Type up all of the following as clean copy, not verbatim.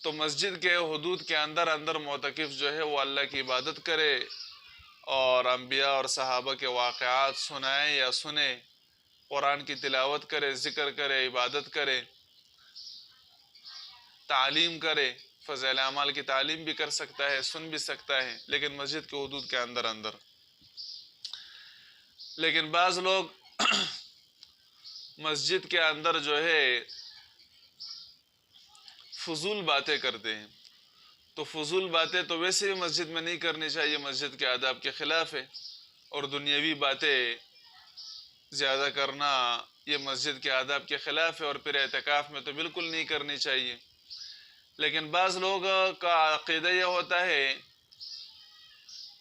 تو مسجد کے حدود کے اندر اندر معتکف جو ہے وہ اللہ کی عبادت کرے اور انبیاء اور صحابہ کے واقعات سنائے یا سنے، قرآن کی تلاوت کرے، ذکر کرے، عبادت کرے، تعلیم کرے۔ فضائل اعمال کی تعلیم بھی کر سکتا ہے، سن بھی سکتا ہے، لیکن مسجد کے حدود کے اندر اندر۔ لیکن بعض لوگ مسجد کے اندر جو ہے فضول باتیں کرتے ہیں، تو فضول باتیں تو ویسے بھی مسجد میں نہیں کرنی چاہیے، مسجد کے آداب کے خلاف ہے، اور دنیاوی باتیں زیادہ کرنا یہ مسجد کے آداب کے خلاف ہے، اور پھر اعتکاف میں تو بالکل نہیں کرنی چاہیے۔ لیکن بعض لوگ کا عقیدہ یہ ہوتا ہے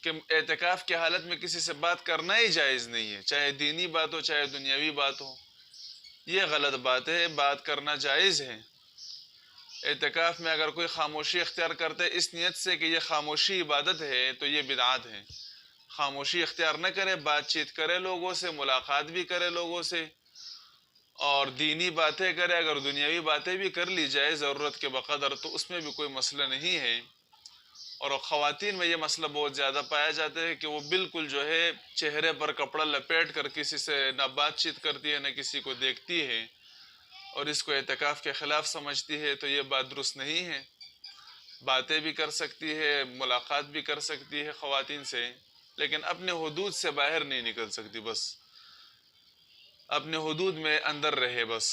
کہ اعتکاف کی حالت میں کسی سے بات کرنا ہی جائز نہیں ہے، چاہے دینی بات ہو چاہے دنیاوی بات ہو۔ یہ غلط بات ہے، بات کرنا جائز ہے۔ اعتکاف میں اگر کوئی خاموشی اختیار کرتے اس نیت سے کہ یہ خاموشی عبادت ہے تو یہ بدعت ہے۔ خاموشی اختیار نہ کرے، بات چیت کرے لوگوں سے، ملاقات بھی کرے لوگوں سے، اور دینی باتیں کرے، اگر دنیاوی باتیں بھی کر لی جائے ضرورت کے بقدر تو اس میں بھی کوئی مسئلہ نہیں ہے۔ اور خواتین میں یہ مسئلہ بہت زیادہ پایا جاتا ہے کہ وہ بالکل جو ہے چہرے پر کپڑا لپیٹ کر کسی سے نہ بات چیت کرتی ہے نہ کسی کو دیکھتی ہے، اور اس کو اعتکاف کے خلاف سمجھتی ہے، تو یہ بات درست نہیں ہے۔ باتیں بھی کر سکتی ہے، ملاقات بھی کر سکتی ہے خواتین سے، لیکن اپنے حدود سے باہر نہیں نکل سکتی، بس اپنے حدود میں اندر رہے بس۔